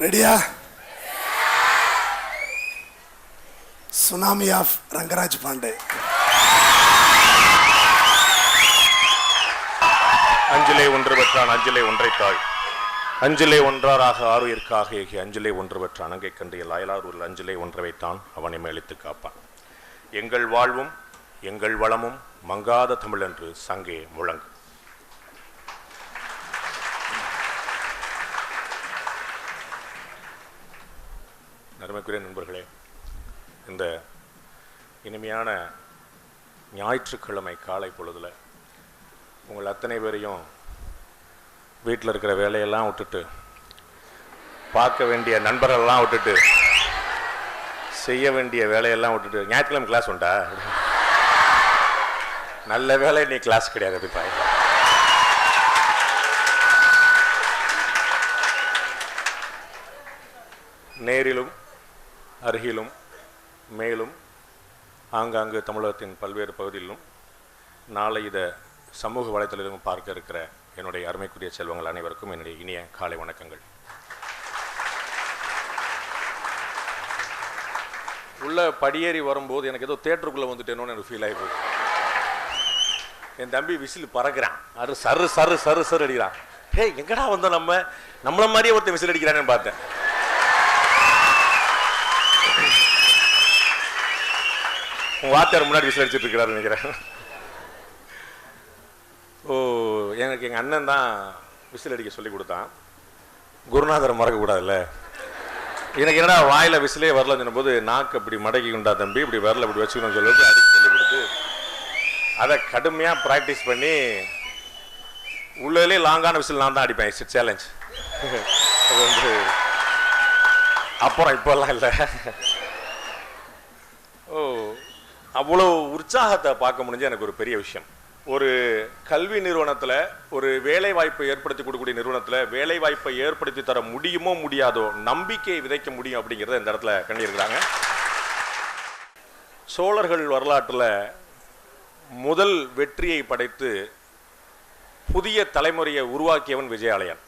ரெடியா? Tsunami of Rangaraj Pandey. அஞ்சிலே ஒன்று பெற்றான் அஞ்சிலே ஒன்றைத்தாள் அஞ்சிலே ஒன்றாராக ஆறுயிர்க்காக ஏகி அஞ்சிலே ஒன்று பெற்ற அணங்கை கண்டு அயலார் ஒரு அஞ்சிலே ஒன்றை வைத்தான் அவனை மேலித்து காப்பான். எங்கள் வாழ்வும் எங்கள் வளமும் மங்காத தமிழ் என்று சங்கே முழங்கு. நன்மைக்குரிய நண்பர்களே, இந்த இனிமையான ஞாயிற்றுக்கிழமை காலை பொழுதுல உங்கள் அத்தனை பேரையும் வீட்டில் இருக்கிற வேலையெல்லாம் விட்டுட்டு, பார்க்க வேண்டிய நண்பர்களெல்லாம் விட்டுட்டு, செய்ய வேண்டிய வேலையெல்லாம் விட்டுட்டு, ஞாயிற்றுக்கிழமை கிளாஸ் உண்டா? நல்ல வேலை நீ கிளாஸ் கிடையாது. நேரிலும் அருகிலும் மேலும் ஆங்காங்கு தமிழகத்தின் பல்வேறு பகுதியிலும் நாளை இதை சமூக வலைத்தளத்திலும் பார்க்க இருக்கிற என்னுடைய அருமைக்குரிய செல்வங்கள் அனைவருக்கும் என்னுடைய இனிய காலை வணக்கங்கள். உள்ள படியேறி வரும்போது எனக்கு ஏதோ தேட்டருக்குள்ளே வந்துட்டேனோன்னு எனக்கு ஃபீல் ஆகி போகுது. என் தம்பி விசில் பறக்கிறான், அது சரு சரு சரு சரு அடிக்கிறான். ஹே, எங்கடா வந்தோம், நம்மள மாதிரியே ஒருத்தன் விசில் அடிக்கிறான்னு பார்த்தேன். உன் வாத்தியார் முன்னாடி விசில் அடிச்சுட்டு இருக்கிறாரு நினைக்கிறேன். ஓ, எனக்கு எங்கள் அண்ணன் தான் விசில் அடிக்க சொல்லி கொடுத்தான். குருநாதரை மறக்கக்கூடாதுல்ல. எனக்கு என்னடா வாயில் விசிலே வரலன்னு சொன்னபோது, நாக்கு அப்படி மடக்கி கொண்டா தம்பி, இப்படி வரல இப்படி வச்சுக்கணும்னு சொல்லிட்டு அடிக்க சொல்லி கொடுத்து அதை கடுமையாக ப்ராக்டிஸ் பண்ணி உள்ளே லாங்கான விசில் நான் தான் அடிப்பேன். It's challenge. அது வந்து அப்புறம் இப்போல்லாம் இல்லை. ஓ, அவ்வளோ உற்சாகத்தை பார்க்க முடிஞ்சு எனக்கு ஒரு பெரிய விஷயம். ஒரு கல்வி நிறுவனத்தில், ஒரு வேலை வாய்ப்பை ஏற்படுத்தி கொடுக்கக்கூடிய நிறுவனத்தில் வேலை வாய்ப்பை ஏற்படுத்தி தர முடியுமோ முடியாதோ நம்பிக்கையை விதைக்க முடியும் அப்படிங்கிறத இந்த இடத்துல கண்டிருக்கிறாங்க. சோழர்கள் வரலாற்றில் முதல் வெற்றியை படைத்து புதிய தலைமுறையை உருவாக்கியவன் விஜயாலயன்.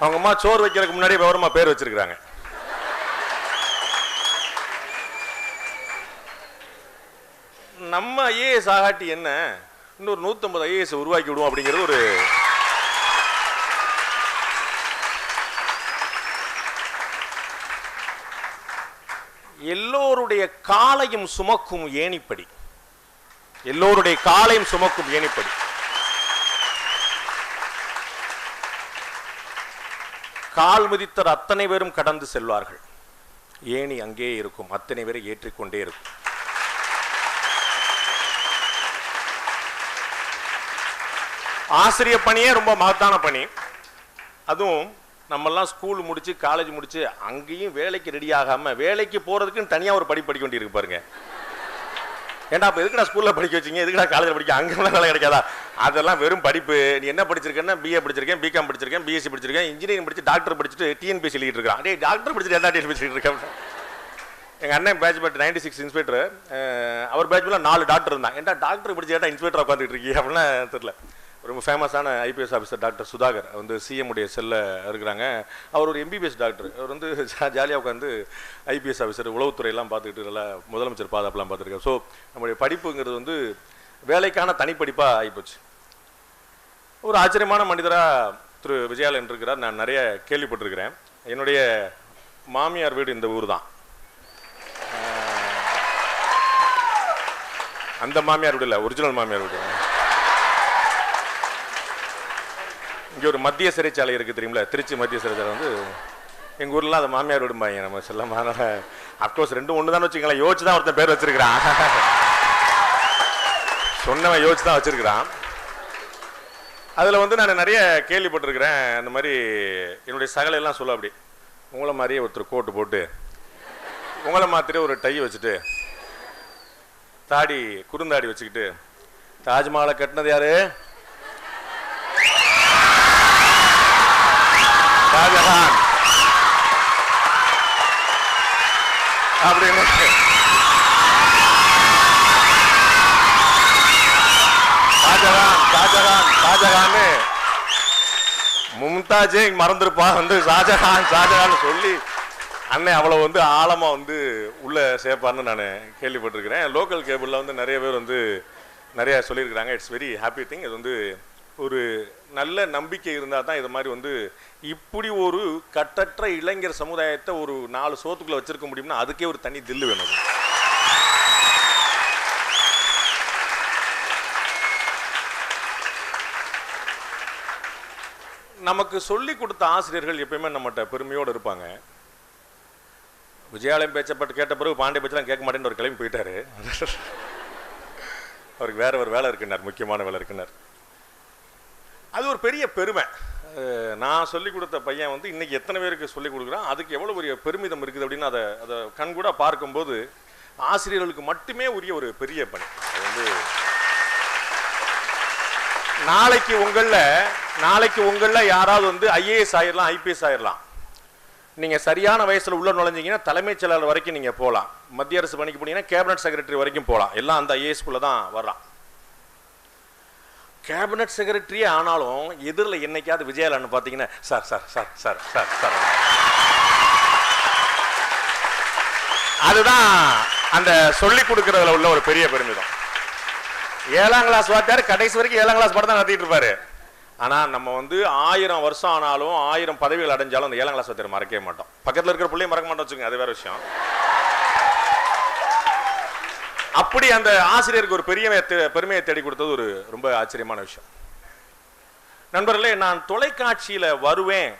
அவங்க அம்மா சோறு வைக்கிறதுக்கு முன்னாடி விவரமா பேர் வச்சிருக்கிறாங்க. நம்ம ஐஏஎஸ் ஆகாட்டி என்ன, இன்னொரு 150 ஐஏஎஸ் உருவாக்கி விடுவோம் அப்படிங்கிறது ஒரு எல்லோருடைய காலையும் சுமக்கும் ஏணிப்படி, எல்லோருடைய காலையும் சுமக்கும் ஏணிப்படி. கால் மிதித்தர் அத்தனை பேரும் கடந்து செல்வார்கள், ஏணி அங்கே இருக்கும், அத்தனை பேரை ஏற்றிக்கொண்டே இருக்கும். ஆசிரியர் பணியே ரொம்ப மகத்தான பணி. அதுவும் நம்மெல்லாம் ஸ்கூல் முடிச்சு காலேஜ் முடிச்சு அங்கேயும் வேலைக்கு ரெடி ஆகாம வேலைக்கு போறதுக்குன்னு தனியாக ஒரு படிக்க வேண்டியிருக்கு பாருங்க. ஏன்டா அப்போ எதுக்குடா ஸ்கூலில் படிக்க வச்சிங்க, எதுக்குடா காலேஜில் படிக்க, அங்கெல்லாம் வேலை கிடைக்காதா? அதெல்லாம் வெறும் படிப்பு. நீ என்ன படிச்சிருக்கேன்னா பிஏ படிச்சிருக்கேன், பிகாம் படிச்சிருக்கேன், பிஎஸ்சி படிச்சிருக்கேன், இன்ஜினியரிங் படிச்சு டாக்டர் படிச்சுட்டு டிஎன்பிஎஸ்சி எழுதிட்டு இருக்கான். அதே டாக்டர் படிச்சுட்டு என்ன டிஎன்பிஎஸ்சி இருக்கேன். எங்கள் அண்ணன் பேட்ச் பட் 96 இன்ஸ்பெக்டர், அவர் பேட்ச்ல 4 டாக்டர் இருந்தான். ஏன்டா டாக்டர் படிச்சு ஏட்டா இன்ஸ்பெக்டர் உட்காந்துட்டு இருக்கீங்க அப்படின்னா தெரியல. ரொம்ப ஃபேமஸான ஐபிஎஸ் ஆஃபீஸர் டாக்டர் சுதாகர் வந்து சிஎம் உடைய செல்ல இருக்கிறாங்க. அவர் ஒரு எம்பிபிஎஸ் டாக்டர். அவர் வந்து ஜாலியாக உட்காந்து ஐபிஎஸ் ஆஃபீஸர், உளவுத்துறையெல்லாம் பார்த்துக்கிட்டு நல்லா முதலமைச்சர் பாதுகாப்புலாம் பார்த்துருக்காரு. ஸோ நம்முடைய படிப்புங்கிறது வந்து வேலைக்கான தனிப்படிப்பாக ஆகிப்போச்சு. ஒரு ஆச்சரியமான மனிதராக திரு விஜயாலயன் இருக்கிறார். நான் நிறைய கேள்விப்பட்டிருக்கிறேன். என்னுடைய மாமியார் வீடு இந்த ஊர் தான். அந்த மாமியார் வீடு இல்லை, ஒரிஜினல் மாமியார் வீடு. இங்கே ஒரு மத்திய சிறைச்சாலை இருக்குது தெரியுங்களா, திருச்சி மத்திய சிறைச்சாலை வந்து எங்கள் ஊர்லாம் அந்த மாமியார் விடும்பாங்க. நம்ம செல்லமான அப்கோர்ஸ் 2 ஒன்று தான் வச்சுக்கலாம். யோசிச்சு தான் ஒருத்தன் பேர் வச்சிருக்கிறான், சொன்னவன் யோசிச்சு தான் வச்சிருக்கிறான். அதில் வந்து நான் நிறைய கேள்விப்பட்டிருக்கிறேன். அந்த மாதிரி என்னுடைய சகலையெல்லாம் சொல்ல, அப்படி உங்களை மாதிரியே ஒருத்தர் கோட்டு போட்டு, உங்களை மாத்திரே ஒரு டை வச்சுட்டு, தாடி குறுந்தாடி வச்சுக்கிட்டு, தாஜ்மஹாலை கட்டினது யாரு? ஷாஜஹான் அப்படின்னு ஷாஜஹான் மும்தாஜே மறந்துருப்பா வந்து ஷாஜகான் சொல்லி அண்ணன் அவ்வளோ வந்து ஆழமா வந்து உள்ள சேர்ப்பார்னு நான் கேள்விப்பட்டிருக்கிறேன். லோக்கல் கேபிளில் வந்து நிறைய பேர் வந்து நிறைய சொல்லியிருக்கிறாங்க. It's very happy thing. இது வந்து ஒரு நல்ல நம்பிக்கை இருந்தால் தான் இது மாதிரி வந்து இப்படி ஒரு கட்டற்ற இளைஞர் சமுதாயத்தை ஒரு 4 சோத்துக்குள்ள வச்சிருக்க முடியும்னா அதுக்கே ஒரு தனி தில்லு வேணும். நமக்கு சொல்லி கொடுத்த ஆசிரியர்கள் எப்பயுமே நம்மகிட்ட பெருமையோடு இருப்பாங்க. விஜயாலயம் பேச்சப்பட்டு கேட்ட பிறகு பாண்டிய பேச்செல்லாம் கேட்க மாட்டேன்னு ஒரு கிளம்பி போயிட்டாரு. அவருக்கு வேற ஒரு வேலை இருக்குன்னார், முக்கியமான வேலை இருக்குன்னார். அது ஒரு பெரிய பெருமை. நான் சொல்லிக் கொடுத்த பையன் வந்து இன்னைக்கு எத்தனை பேருக்கு சொல்லிக் கொடுக்குறான், அதுக்கு எவ்வளோ பெரிய பெருமிதம் இருக்குது அப்படின்னு அதை கண்கூட பார்க்கும்போது ஆசிரியர்களுக்கு மட்டுமே உரிய ஒரு பெரிய பணி. அது வந்து நாளைக்கு உங்களில் யாராவது வந்து ஐஏஎஸ் ஆயிடலாம், ஐபிஎஸ் ஆயிடலாம். நீங்கள் சரியான வயசில் உள்ள நுழைஞ்சிங்கன்னா தலைமைச் செயலாளர் வரைக்கும் நீங்கள் போகலாம். மத்திய அரசு பணிக்கு போனீங்கன்னா கேபினட் செக்ரட்டரி வரைக்கும் போகலாம். எல்லாம் அந்த ஐஏஎஸ்குள்ளே தான் வர்றான். கேபினட் செக்ரட்டரியே ஆனாலும் எதிரில் என்னைக்காவது விஜயாலன்னு பார்த்தீங்கன்னா sir sir sir sir sir sir அதுதான் அந்த சொல்லிக் கொடுக்கறதுல உள்ள ஒரு பெரிய பெருமிதம். 7ஆம் கிளாஸ் வாத்தியார் கடைசி வரைக்கும் 7ஆம் கிளாஸ் பாடம் தான் நடத்திட்டு இருப்பாரு. ஆனால் நம்ம வந்து 1000 வருஷம் ஆனாலும் 1000 பதவிகள் அடைஞ்சாலும் அந்த 7ஆம் கிளாஸ் வாத்தியார் மறக்கவே மாட்டோம். பக்கத்தில் இருக்கிற பிள்ளையும் மறக்க மாட்டோம் வச்சுக்கோங்க, அது வேற விஷயம். அப்படி அந்த ஆசிரியருக்கு ஒரு பெரிய பெருமையை தேடி கொடுத்தது ஒரு ரொம்ப ஆச்சரியமான விஷயம். நண்பர்களே, நான் தொலைக்காட்சியில் வருவேன்,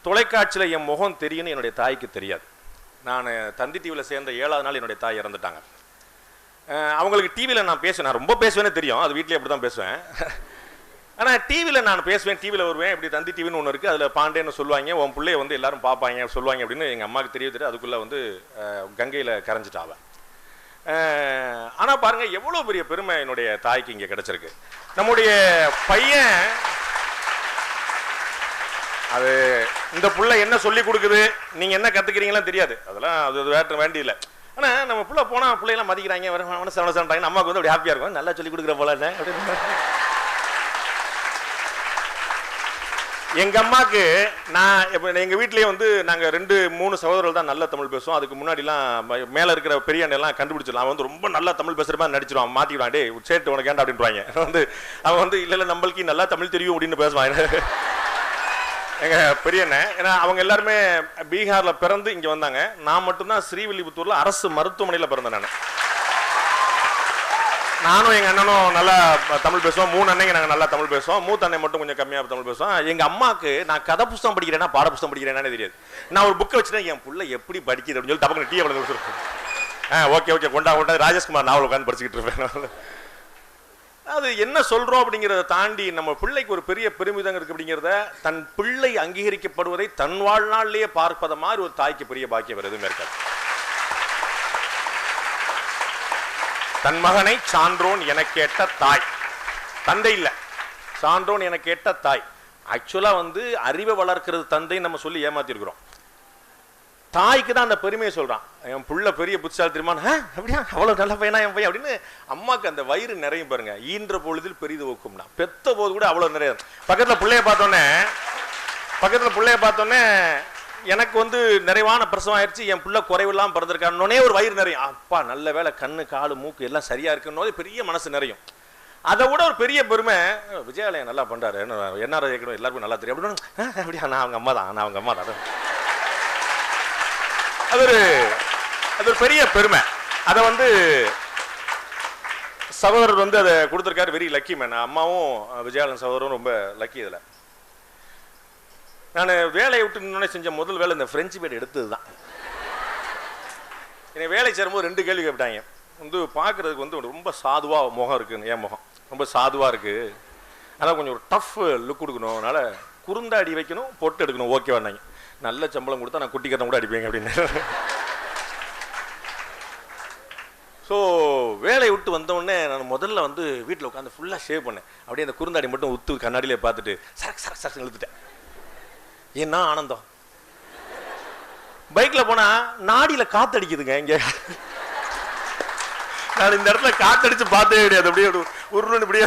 தொலைக்காட்சியில் என் முகம் தெரியும்னு என்னுடைய தாய்க்கு தெரியாது. நான் தந்தி டிவியில் சேர்ந்த 7ஆவது நாள் என்னுடைய தாய் இறந்துட்டாங்க. அவங்களுக்கு டிவியில் நான் பேசுவேன், நான் ரொம்ப பேசுவேன்னு தெரியும், அது வீட்டிலே அப்படி தான் பேசுவேன். ஆனால் டிவியில் நான் பேசுவேன், டிவியில் வருவேன். இப்படி தந்தி டிவின்னு ஒன்று இருக்குது, அதில் பாண்டேன்னு சொல்லுவாங்க, உன் பிள்ளைய வந்து எல்லாரும் பார்ப்பாங்க சொல்லுவாங்க அப்படின்னு எங்கள் அம்மாவுக்கு தெரியுது. அதுக்குள்ளே வந்து கங்கையில் கரைஞ்சிட்டாவ. ஆனால் பாருங்க எவ்வளோ பெரிய பெருமை என்னுடைய தாய்க்கு இங்கே கிடைச்சிருக்கு. நம்முடைய பையன் அது இந்த புள்ள என்ன சொல்லி கொடுக்குது, நீங்கள் என்ன கற்றுக்கிறீங்களாம் தெரியாது, அதெல்லாம் அது வேற்ற வேண்டியில்லை. ஆனால் நம்ம புள்ள போனால் பிள்ளையெல்லாம் மதிக்கிறாங்க, வர சரண அம்மாவுக்கு வந்து அப்படி ஹாப்பியாக இருக்கும், நல்லா சொல்லி கொடுக்குற போல அப்படின்னு. எங்க அம்மாக்கு நான் எங்க வீட்லயே வந்து நாங்க 2-3 சகோதரர்கள் தான் நல்ல தமிழ் பேசுவோம். அதுக்கு முன்னாடிலாம் மேல இருக்கிற பெரிய எல்லாம் கண்டுபிடிச்சிடலாம், அவன் வந்து ரொம்ப நல்லா தமிழ் பேசுற மாதிரி நடிச்சிருவான், மாத்திடுவான், டே சேட்டு உனக்கு ஏண்டா அப்படின்றாங்க. அவன் வந்து இல்ல நம்மளுக்கு நல்லா தமிழ் தெரியும் அப்படின்னு பேசுவான் எங்க பெரியண்ணன். ஏன்னா அவங்க எல்லாருமே பீகார்ல பிறந்து இங்க வந்தாங்க. நான் மட்டும்தான் ஸ்ரீவில்லிபுத்தூர்ல அரசு மருத்துவமனையில பிறந்தேன். நானும் எங்க அண்ணனும் நல்லா தமிழ் பேசுவோம். 3 அண்ணங்க நாங்கள் நல்லா தமிழ் பேசுவோம். மூத்த அண்ணன் மட்டும் கொஞ்சம் கம்மியாக தமிழ் பேசுவோம். எங்க அம்மாவுக்கு நான் கதை புத்தகம் படிக்கிறேன்னா பாட புத்தகம் படிக்கிறேன்னு தெரியாது. நான் ஒரு புக்கை வச்சுட்டேன், என் புள்ள எப்படி படிக்குது அப்படின்னு சொல்லி டபக்கு டீ அவளை சொல்லுவேன். ஓகே கொண்டா ராஜேஷ்குமார் நாவல் உட்காந்து படிச்சுக்கிட்டு இருப்பேன். அது என்ன சொல்றோம் அப்படிங்கிறத தாண்டி நம்ம பிள்ளைக்கு ஒரு பெரிய பெருமிதம் இருக்கு அப்படிங்கிறத, தன் பிள்ளை அங்கீகரிக்கப்படுவதை தன் வாழ்நாளிலேயே பார்ப்பத மாதிரி ஒரு தாய்க்கு பெரிய பாக்கியம் வேறு எதுவுமே இருக்காது. தன் மகனை சான்றோன் என கேட்ட தாய், தந்தை இல்ல, சான்றோன் என கேட்ட தாய். ஆக்சுவலா வந்து அறிவை வளர்க்கிறது தந்தை நம்ம சொல்லி ஏமாத்திருக்கிறோம். தாய்க்கு தான் அந்த பெருமையை சொல்றான், என் புள்ள பெரிய புத்திசாலி தெரியுமா, அப்படியா அவ்வளவு நல்ல பையனா என் பையன் அப்படின்னு. அம்மாக்கு அந்த வயிறு நிறையும் பாருங்க. ஈன்ற பொழுதில் பெரிது ஊக்கும்னா, பெத்த போது கூட அவ்வளவு நிறைய. பக்கத்துல பிள்ளைய பார்த்தோன்னே எனக்கு வந்து நிறைவான பிரசவம் ஆயிடுச்சு, என் பிள்ளை குறைவில்லாமல் பிறந்திருக்கானே ஒரு வயிறு நிறையும். அப்பா நல்ல வேலை, கண்ணு காலு மூக்கு எல்லாம் சரியா இருக்குன்னு பெரிய மனசு நிறையும். அதை விட ஒரு பெரிய பெருமை, விஜயாலயம் நல்லா பண்றாரு, என்ன கேட்கணும் எல்லாருக்கும் நல்லா தெரியும் அப்படின்னு. அப்படியா நான் அவங்க அம்மா தான். அது ஒரு பெரிய பெருமை. அதை வந்து சகோதரர் வந்து அதை கொடுத்துருக்காரு. Very lucky man. அம்மாவும் விஜயாலயம் சகோதரரும் ரொம்ப லக்கி. இதில் நான் வேலையை விட்டு நின்று செஞ்ச முதல் வேலை இந்த ஃப்ரெஞ்சு பேட் எடுத்தது தான். என்னை வேலை சேரும்போது 2 கேள்வி கேட்டாங்க. வந்து பார்க்குறதுக்கு வந்து ரொம்ப சாதுவாக முகம் இருக்குன்னு, என் முகம் ரொம்ப சாதுவாக இருக்குது, ஆனால் கொஞ்சம் ஒரு டஃப் லுக் கொடுக்கணும், அதனால் குறுந்தாடி வைக்கணும், பொட்டு எடுக்கணும், ஓகேவானாங்க. நல்ல சம்பளம் கொடுத்தா நான் குட்டி கட்டம் கூட அடிப்பேங்க அப்படின்னு. ஸோ வேலையை விட்டு வந்தோடனே நான் முதல்ல வந்து வீட்டில் உட்காந்து ஃபுல்லாக ஷேவ் பண்ணேன். அப்படியே அந்த குறுந்தாடி மட்டும் உத்து கண்ணாடியிலே பார்த்துட்டு சரக்கு இழுத்துட்டேன். என்ன ஆனந்தம். பைக்ல போனா நாடியில காத்தடிக்குதுங்க. இங்க நான் இந்த இடத்துல காத்தடிச்சு பார்த்தே கிடையாது. அப்படியே உருன்னு இப்படியே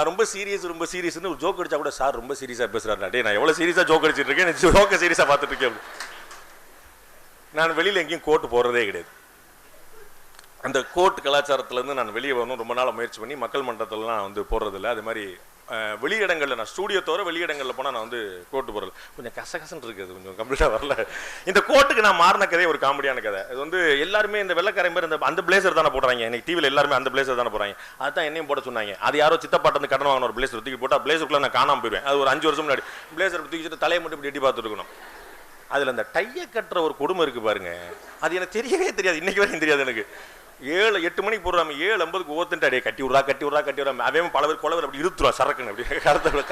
ரொம்ப சீரியஸ்னு ஒரு ஜோக் அடிச்சா கூட சார் ரொம்ப சீரியஸா பேசுறாரு. டேய் நான் எவ்வளவு சீரியஸா ஜோக் அடிச்சிட்டு இருக்கேன், ஜோக்க சீரியஸா பார்த்துட்டு இருக்கேன். நான் வெளியில எங்கேயும் கோட் போடுறதே கிடையாது. அந்த கோட் கலாச்சாரத்துல இருந்து நான் வெளியே வரணும் ரொம்ப நாள் முயற்சி பண்ணி மக்கள் மன்றத்திலலாம் நான் வந்து போடுறதில்ல. அது மாதிரி வெளியிடங்களில் நான் ஸ்டூடியோ தவிர வெளியிடங்களில் போனால் நான் வந்து கோட்டு போடுறது கொஞ்சம் கசகசன்னு இருக்குது, கொஞ்சம் கம்ப்ளீட்டாக வரல. இந்த கோட்டுக்கு நான் மாறின கதை ஒரு காமெடியான கதை. இது வந்து எல்லாருமே இந்த வெள்ளக்காரை மாதிரி அந்த பிளேசர் தானே போடுறாங்க. எனக்கு டிவியில் எல்லாருமே அந்த பிளேசர் தானே போடுறாங்க. அதுதான் என்னையும் போட சொன்னாங்க. அது யாரோ சித்தப்பாட்ட வந்து கடன் வாங்கின ஒரு பிளேசர் தூக்கி போட்டால் பிளேசருக்குள்ள நான் காணாமல் போயிடுவேன். அது ஒரு 5 வருஷம் முன்னாடி பிளேசர் தூக்கிட்டு தலையை மட்டும் இப்படி எட்டி பார்த்துட்டு இருக்கணும். அதில் அந்த டையை கட்டுற ஒரு கொடுமை இருக்குது பாருங்க, அது எனக்கு தெரியவே தெரியாது, இன்னைக்கு வரைக்கும் தெரியாது எனக்கு. 7-8 மணிக்கு போடுறாங்க, 7:50 ஓத்துட்டு அடியே கட்டி விட்றா. அவன் பல பேர் கொலவர் அப்படி இருத்துருவான் சரக்குன்னு, அப்படி கழுத்தோடு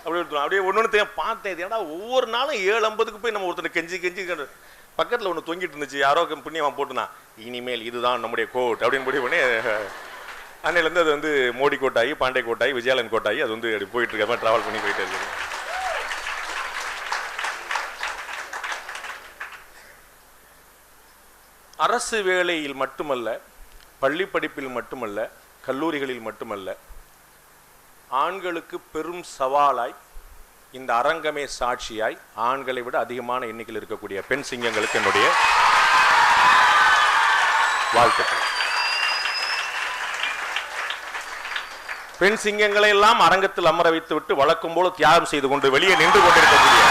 அப்படி இருத்துருவான். அப்படியே ஒன்று பார்த்தேன். ஏன்னா ஒவ்வொரு நாளும் 7:50 போய் நம்ம ஒருத்தனை கெஞ்சி பக்கத்தில் ஒன்று தொங்கிட்டு இருந்துச்சு. யாரோ புண்ணியவன் போட்டுனா இனிமேல் இதுதான் நம்முடைய கோட் அப்படின்னு முடிவு பண்ணி அன்னையிலேருந்து அது வந்து மோடி கோட்டாகி, பாண்டே கோட்டாகி, விஜயாலன் கோட்டாகி அது வந்து அப்படி போயிட்டு இருக்க மாதிரி ட்ராவல் பண்ணி போயிட்டே இருக்குது. அரசு வேலையில் மட்டுமல்ல, பள்ளி படிப்பில் மட்டுமல்ல, கல்லூரிகளில் மட்டுமல்ல, ஆண்களுக்கு பெரும் சவாலாய் இந்த அரங்கமே சாட்சியாய் ஆண்களை விட அதிகமான எண்ணிக்கையில் இருக்கக்கூடிய பெண் சிங்கங்களுக்கு என்னுடைய வாழ்த்துக்கள். பெண் சிங்கங்களை எல்லாம் அரங்கத்தில் அமர வைத்து விட்டு வழக்கம் போல தியாகம் செய்து கொண்டு வெளியே நின்று கொண்டிருக்கக்கூடிய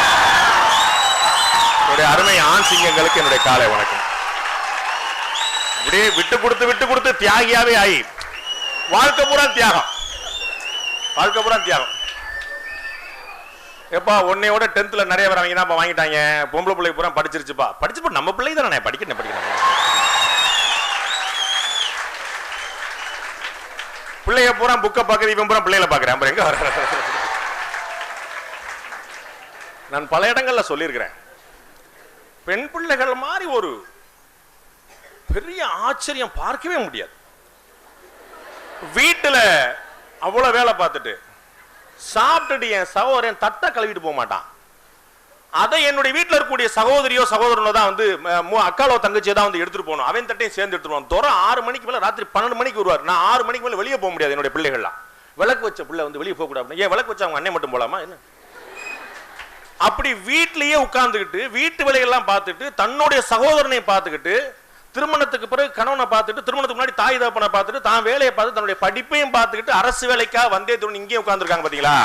என்னுடைய அருமை ஆண் சிங்கங்களுக்கு என்னுடைய காலை வணக்கம். அப்படியே விட்டு கொடுத்து தியாகியாவே ஆகி வாழ்க்கை பூரா தியாகம். எப்பா உன்னையோட 10th நிறைய பேர் அவங்க தான் வாங்கிட்டாங்க. பொம்பளை பிள்ளை பூரா படிச்சிருச்சுப்பா. நம்ம பிள்ளை தானே படிக்கணும். பிள்ளைய பூரா புக்கை பார்க்குறது, இவன் பூரா பிள்ளைகளை பார்க்குறேன். எங்க வர நான் பல இடங்கள்ல சொல்லியிருக்கிறேன். பெண் பிள்ளைகள் மாதிரி ஒரு பெரிய ஆச்சரியம் பார்க்கவே முடியாது. வீட்டுல அவ்வளவு வேலை பார்த்துட்டு சாப்பிட்டுட்டு என் சகோதரன் தட்டை கழுவிட்டு போக மாட்டான். அதை என்னுடைய வீட்டில் இருக்கக்கூடிய சகோதரியோ சகோதரனோ தான் வந்து அக்காலோ தங்கச்சியோ தான் வந்து எடுத்துட்டு போகணும். அவன் தட்டையும் சேர்ந்து எடுத்துட்டு போகணும். தோற 6 மணிக்கு மேல ராத்திரி 12 மணிக்கு வருவார். நான் 6 மணிக்கு மேல வெளியே போக முடியாது. என்னுடைய பிள்ளைகள்லாம் விளக்கு வச்ச பிள்ளை வந்து வெளியே போக கூடாது. ஏன் விளக்கு வச்ச அவங்க அண்ணன் மட்டும் போலாமா என்ன? அப்படி வீட்டிலேயே உட்கார்ந்துக்கிட்டு வீட்டு வேலைகள்லாம் பார்த்துட்டு தன்னுடைய சகோதரனை பார்த்துக்கிட்டு திருமணத்துக்கு பிறகு கணவனை பார்த்துட்டு திருமணத்துக்கு முன்னாடி தாய் தகப்பனை பார்த்துட்டு தான் வேலையை பார்த்து தன்னுடைய படிப்பையும் பார்த்துக்கிட்டு அரசு வேலைக்காக வந்தே திரும்ப இங்கே உட்கார்ந்துருக்காங்க பாத்தீங்களா?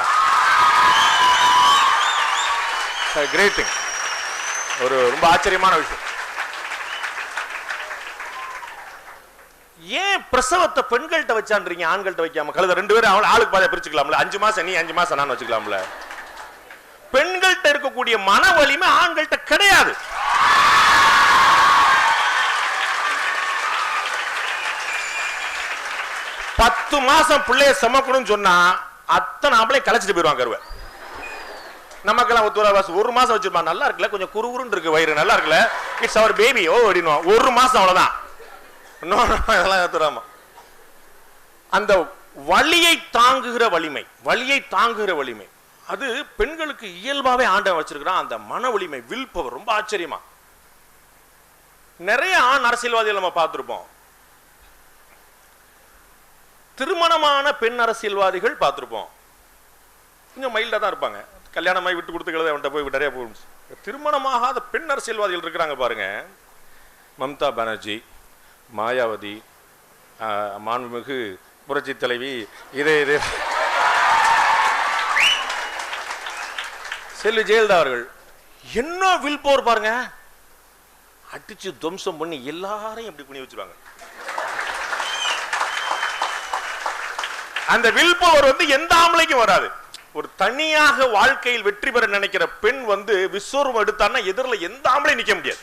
Great thing. ஒரு ரொம்ப ஆச்சரியமான விஷயம். ஏன் பிரசவத்தை பெண்கள்கிட்ட வச்சான்றீங்க, ஆண்கள்கிட்ட வைக்காம? கழுத 2 பேரும் ஆளுக்கு பாதையை பிரிச்சுக்கலாம்ல. 5 மாசம் நீ 5 மாசம் நான் வச்சுக்கலாம்ல. பெண்கள்கிட்ட இருக்கக்கூடிய மன வலிமை ஆண்கள்கிட்ட கிடையாது. பத்து மாசம் பிள்ளைய சமக்கணும்னு சொன்னா அத்தனை ஆம்பளை கலைச்சிட்டு போயிருவாங்க கருவை. நமக்கெல்லாம் 1 மாசம் வச்சிருப்பான். நல்லா இருக்குல்ல, கொஞ்சம் குறுகுறுன்னு இருக்கு வயிறு, நல்லா இருக்குல்ல, இட்ஸ் அவர் பேபி ஓ அப்படின்னு 1 மாசம் அவ்வளவுதான். அந்த வலியை தாங்குகிற வலிமை அது பெண்களுக்கு இயல்பாவே ஆண்டவன் வச்சிருக்கிறான். அந்த மன வலிமை, வில் பவர் ரொம்ப ஆச்சரியமா. நிறைய ஆண் அரசியல்வாதிகள் நம்ம பார்த்திருப்போம். திருமணமான பெண் அரசியல்வாதிகள் பார்த்திருப்போம். கொஞ்சம் மைல்டா தான் இருப்பாங்க. கல்யாணமாய் விட்டு கொடுத்துக்கிறது அவன்கிட்ட போய் நிறைய போகும். திருமணமாகாத பெண் அரசியல்வாதிகள் இருக்கிறாங்க பாருங்க. மம்தா பானர்ஜி, மாயாவதி, மாண்புமிகு புரட்சி தலைவி, இதே செல்வி ஜெயலலிதா அவர்கள் என்ன வில் பவர் பாருங்க. அடிச்சு துவம்சம் பண்ணி எல்லாரையும் எப்படி பண்ணி வச்சிருவாங்க. அந்த வில் பவர் வந்து எந்த ஆம்பளைக்கும் வராது. ஒரு தனியாக வாழ்க்கையில் வெற்றி பெற நினைக்கிற பெண் வந்து விஸ்வரூபம் எடுத்தான்னா எதிரில் எந்த ஆம்பளையும் நிக்க முடியாது.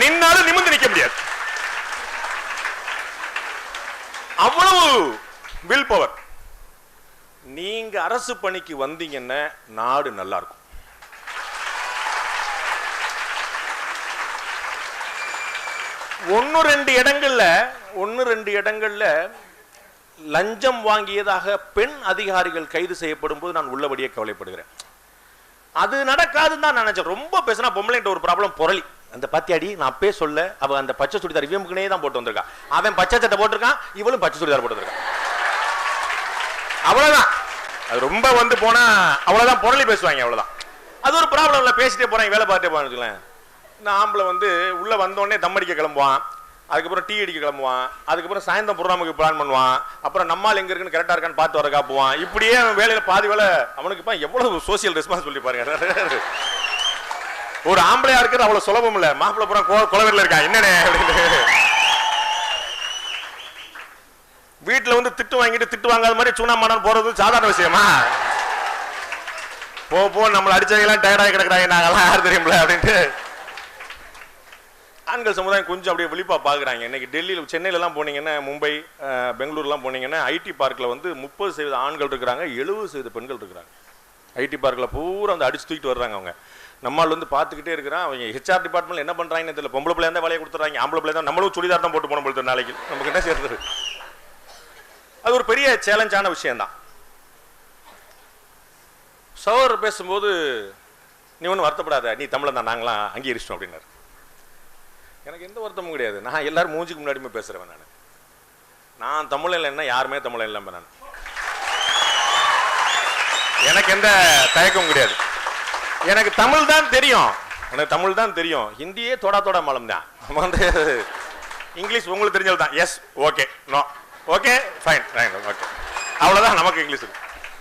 நின்னாலும் நிமிர்ந்து நிக்க முடியாது. அவ்வளவு வில் பவர். நீங்க அரசு பணிக்கு வந்தீங்கன்னா நாடு நல்லா இருக்கும். ஒன்னு ரெண்டு இடங்கள்ல லஞ்சம் வாங்கியதாக பெண் அதிகாரிகள் கைது செய்யப்படும் போது நான் உள்ளபடியே கவலைப்படுகிறேன். அது நடக்காதுன்னு தான் நினைச்சேன். ரொம்ப பேசினா பொம்பளைன்ற ஒரு ப்ராப்ளம் புரளி, அந்த பாத்தியாடி நான் அப்பே சொல்ல, அவ அந்த பச்சை சுடிதார் இவனுக்குனே தான் போட்டு வந்திருக்கான். அவன் பச்சை சட்டை போட்டிருக்கான், இவளும் பச்சை சுடிதார் போட்டு வந்திருக்கான். அவ்வளவுதான். அது ரொம்ப வந்து போனா அவ்வளவுதான், பொருளி பேசுவாங்க, அவ்வளவுதான். அது ஒரு ப்ராப்ளம் இல்லை, பேசிட்டே போறாங்க, வேலை பார்த்துட்டே போறாங்க. இந்த ஆம்பளை வந்து உள்ள வந்தோடனே தம் அடிக்க கிளம்புவான், அதுக்கப்புறம் டீ அடிக்க கிளம்புவான், அதுக்கப்புறம் சாயந்தரம் ப்ரோக்ராமுக்கு பிளான் பண்ணுவான், அப்புறம் நம்மால் எங்க இருக்குன்னு கரெக்டா இருக்கான்னு பார்த்து வர காப்புவான். இப்படியே அவன் வேலையில பாதி வேலை. அவனுக்கு எவ்வளவு சோசியல் ரெஸ்பான்சிபிலிட்டி பாருங்க. ஒரு ஆம்பளையா இருக்கிறது அவ்வளவு சுலபம் இல்ல. மாப்பிள்ளை புறம் குளவரில் இருக்கான், என்னன்னு வீட்டுல வந்து திட்டு வாங்கிட்டு திட்டு வாங்காத மாதிரி சூனாமாடான்னு போறது சாதாரண விஷயமா? போ நம்மளை அடிச்சவங்க டயர்டாகி கிடக்குறாங்க, நாங்கெல்லாம் யார் தெரியும்ல அப்படின்ட்டு ஆண்கள் சமுதாயம் கொஞ்சம் அப்படியே விழிப்பா பாக்குறாங்க. இன்னைக்கு டெல்லியில், சென்னையில எல்லாம் போனீங்கன்னா, மும்பை, பெங்களூர்லாம் போனீங்கன்னா, ஐடி பார்க்ல வந்து 30% ஆண்கள் இருக்கிறாங்க, 70% பெண்கள் இருக்கிறாங்க. ஐடி பார்க்ல பூரா வந்து அடிச்சு தூக்கிட்டு வர்றாங்க. அவங்க நம்மால் வந்து பார்த்துக்கிட்டே இருக்கிறான். அவங்க ஹெச்ஆர் டிபார்ட்மெண்ட்ல என்ன பண்றாங்கன்னு தெரியல. பொம்பளை பிள்ளையா இருந்தா வேலையை கொடுத்துறாங்க, ஆம்பளை பிள்ளை தான் நம்மளும் சுடிதார் தான் போட்டு போன பொழுது நாளைக்கு நமக்கு என்ன செய்யறது? அது ஒரு பெரிய சேலஞ்சான விஷயம் தான். சவர் பேசும்போது, நீ ஒன்றும் வருத்தப்படாத, நீ தமிழன் தான், நாங்களாம் அங்கீகரிச்சிட்டோம் அப்படின்னாரு. எனக்கு எந்த வருத்தமும் கிடையாது. நான் எல்லாரும் மூஞ்சிக்கு முன்னாடியுமே பேசுறேன். நான் தமிழன் இல்லைன்னா யாருமே தமிழன் இல்லாம நான், எனக்கு எந்த தயக்கமும் கிடையாது. எனக்கு தமிழ் தான் தெரியும், தமிழ் தான் தெரியும். ஹிந்தியே தோடா மாலம் தான். வந்து இங்கிலீஷ் உங்களுக்கு தெரிஞ்சது தான். Yes, okay, no, okay, fine, okay, அவ்வளவுதான். நமக்கு இங்கிலீஷ்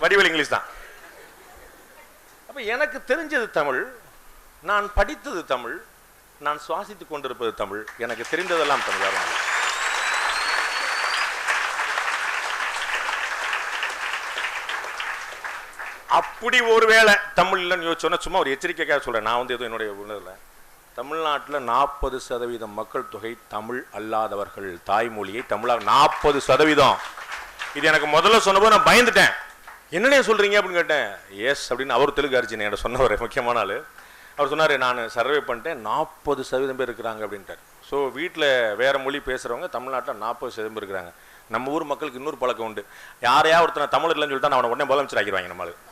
வடிவேல் இங்கிலீஷ் தான். அப்ப எனக்கு தெரிஞ்சது தமிழ், நான் படித்தது தமிழ், நான் சுவாசித்துக் கொண்டிருப்பது தமிழ், எனக்கு தெரிந்ததெல்லாம் தமிழ். அப்படி ஒருவேளை தமிழ் இல்லைன்னு யோசிச்சோன்னா, சும்மா ஒரு எச்சரிக்கைக்காக சொல்றேன். நான் வந்து எதுவும் என்னுடைய உணர்வில், தமிழ்நாட்டில் 40% மக்கள் தொகை தமிழ் அல்லாதவர்கள், தாய்மொழியை தமிழாக 40%. இது எனக்கு முதல்ல சொன்னபோது நான் பயந்துட்டேன். என்னன்னே சொல்றீங்க அப்படின்னு கேட்டேன். எஸ் அப்படின்னு அவர் தெலுங்கு அரிஜினி என்கிட்ட சொன்னவர், முக்கியமான ஆளு. அவர் சொன்னார், நான் சர்வே பண்ணிட்டேன், 40% பேர் இருக்கிறாங்க அப்படின்ட்டார். ஸோ வீட்டில் வேற மொழி பேசுகிறவங்க தமிழ்நாட்டில் 40% பேர் இருக்கிறாங்க. நம்ம ஊர் மக்களுக்கு இன்னொரு பழக்கம் உண்டு. யாரையா ஒருத்தனை தமிழ் இல்லைன்னு சொல்லிட்டு அவனை உடனே முதலமைச்சர் ஆக்கிடுவாங்க. நம்மளுக்கு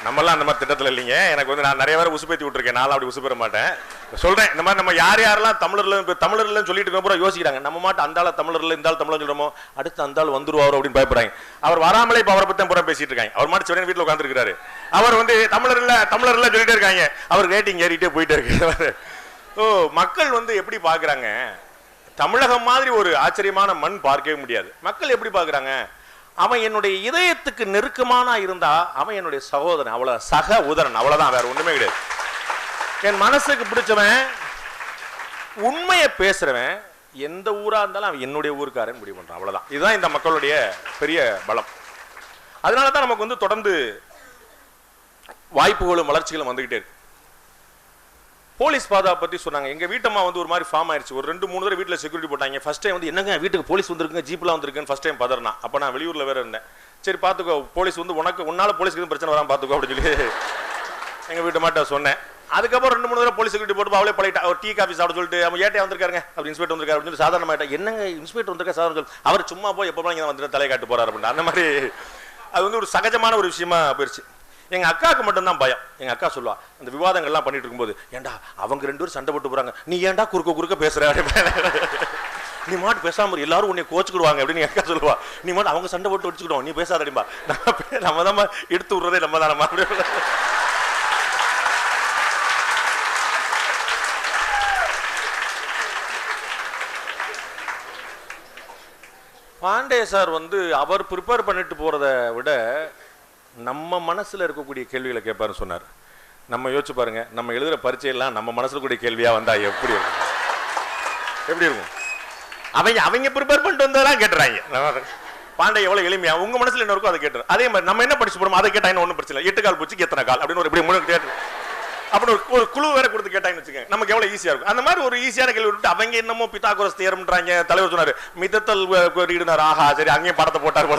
நம்மளாம் அந்த மாதிரி திட்டத்தில் இல்லைங்க. எனக்கு வந்து நான் நிறைய பேரை உசுப்பேத்தி விட்டுருக்கேன், நான் அப்படி உசுப்பெற மாட்டேன். சொல்றேன், இந்த மாதிரி நம்ம யாரெல்லாம் தமிழர்ல சொல்லிட்டு அப்புறம் யோசிக்கிறாங்க, நம்ம மாட்டு அந்த ஆள் தமிழர்ல இந்த ஆள் தமிழ் சொல்றோமோ, அடுத்து அந்த ஆள் வந்துருவாரோ அப்படின்னு பயப்படுறாங்க. அவர் வராமலே இப்ப அவரை பத்தி புறம் பேசிட்டு இருக்காங்க. அவர் மாட்டு சிவன் வீட்டில் உட்காந்துருக்காரு, அவர் வந்து தமிழர்ல சொல்லிட்டே இருக்காங்க, அவர் ரேட்டிங் ஏறிட்டே போயிட்டே இருக்கு. ஓ, மக்கள் வந்து எப்படி பாக்குறாங்க? தமிழகம் மாதிரி ஒரு ஆச்சரியமான மண் பார்க்கவே முடியாது. மக்கள் எப்படி பாக்குறாங்க? அவன் என்னுடைய இதயத்துக்கு நெருக்கமான இருந்தா அவன் என்னுடைய சகோதரன், அவ்வளவு சக உதரன், அவ்வளவுதான், வேற ஒண்ணுமே கிடையாது. என் மனசுக்கு பிடிச்சவன், உண்மையை பேசுறவன், எந்த ஊரா இருந்தாலும் அவன் என்னுடைய ஊருக்காரன் முடிவு பண்றான், அவ்வளவுதான். இதுதான் இந்த மக்களுடைய பெரிய பலம். அதனாலதான் நமக்கு வந்து தொடர்ந்து வாய்ப்புகளும் வளர்ச்சிகளும் வந்துகிட்டே இருக்கு. போலீஸ் பாதுகாப்பு பத்தி சொன்னாங்க. எங்க வீட்டம்மா வந்து ஒரு மாதிரி ஃபார்ம் ஆயிடுச்சு. ஒரு 2-3 தடவை வீட்டில் செக்யூரிட்டி போட்டாங்க. ஃபர்ஸ்ட் டைம் வந்து என்னங்க வீட்டுக்கு போலீஸ் வந்துருக்குங்க, ஜீப்லாம் வந்துருக்குன்னு ஃபர்ஸ்ட் டைம் பதறனா. அப்ப நான் வெளியூர்ல வேற இருந்தேன். சரி பாத்துக்கோ, போலீஸ் வந்து உன்னால போலீஸ்க்கு எதுவும் பிரச்சனை வராம பாத்துக்கோ அப்படின்னு சொல்லி எங்க வீட்டு மாட்ட சொன்னேன். அதுக்கப்புறம் 2-3 தடவை போலீஸ் செக்யூரிட்டி போட்டு அவளே பழகிட்டா. அவர் டீ காஃபி சாப்பிட சொல்லிட்டு, அவன் ஏட்டே வந்திருக்காருங்க, அப்படி இன்ஸ்பெக்டர் வந்திருக்காரு அப்படின்னு சொல்லி சாதாரணமாயிட்டா. என்னங்க இன்ஸ்பெக்டர் வந்திருக்கா சாதாரண சொல்லி, அவர் சும்மா போய் எப்போ இங்கே வந்துட்டு தலை காட்டு போறாரு அப்படின்னு. அந்த மாதிரி அது வந்து ஒரு சகஜமான ஒரு விஷயமா போயிடுச்சு. எங்க அக்காவுக்கு மட்டும்தான் பயம். எங்க அக்கா சொல்லுவா, அந்த விவாதங்கள்லாம் பண்ணிட்டு இருக்கும்போது, ஏண்டா அவங்க 2 பேரும் சண்டை போட்டு போறாங்க, நீ ஏன்டா குறுக்க பேசுற, நீ மாட்டு பேசாம எல்லாரும் உன்னை கோச்சுக்கிடுவாங்க அப்படின்னு அக்கா சொல்லுவா. நீ மாட்டு அவங்க சண்டை போட்டு வச்சுக்கிடுவோம், நீ பேசாத அப்படின்பா. நம்ம தான் எடுத்து விடுறதே நம்ம தானே. பாண்டே சார் வந்து அவர் ப்ரிப்பேர் பண்ணிட்டு போறத விட நம்ம மனசுல இருக்கக்கூடிய கேள்விகளை கேட்பாருன்னு சொன்னார். நம்ம யோசிச்சு பாருங்க, நம்ம எழுதுற பரீட்சையெல்லாம் நம்ம மனசுல கூடிய கேள்வியா வந்தா எப்படி இருக்கும்? அவங்க ப்ரிப்பேர் பண்ணிட்டு வந்ததெல்லாம் கேட்டுறாங்க. பாண்டே எவ்வளவு எளிமையா உங்க மனசுல என்ன இருக்கோ அதை கேட்டுரு. அதே மாதிரி நம்ம என்ன படிச்சு போறோமோ அதை கேட்டா ஒன்றும் பிரச்சனை இல்லை. 8 கால் பூச்சிக்கு எத்தனை கால் அப்படின்னு ஒரு இப்படி 3 கேட்டு அப்படின்னு ஒரு குழு வேற கொடுத்து கேட்டாங்கன்னு வச்சுக்கோங்க, நமக்கு எவ்வளவு ஈஸியா இருக்கும். அந்த மாதிரி ஒரு ஈஸியான கேள்வி விட்டு அவங்க என்னமோ பித்தாகோரஸ் தியரம்ன்றாங்க. தலைவர் சொன்னாரு மிதத்தல் ரீடுனார். ஆஹா சரி, அங்கேயும் படத்தை போட்டார்.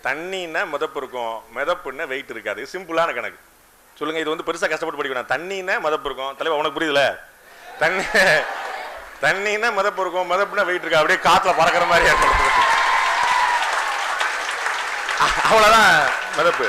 தண்ணின்னா மிதப்பு இருக்கும், மிதப்புன்னா வெயிட் இருக்காது. சிம்பிளான கணக்கு. சொல்லுங்க, இது வந்து பெருசா கஷ்டப்பட்டு படிக்கணும். தண்ணின்னா மிதப்பு இருக்கும். தலைவர் உனக்கு புரியுதுல? தண்ணின்னா மிதப்பு இருக்கும், மிதப்புனா வெயிட் இருக்கா, அப்படியே காத்துல பறக்கிற மாதிரி இருக்கும். அவ்வளவுதான் மிதப்பு.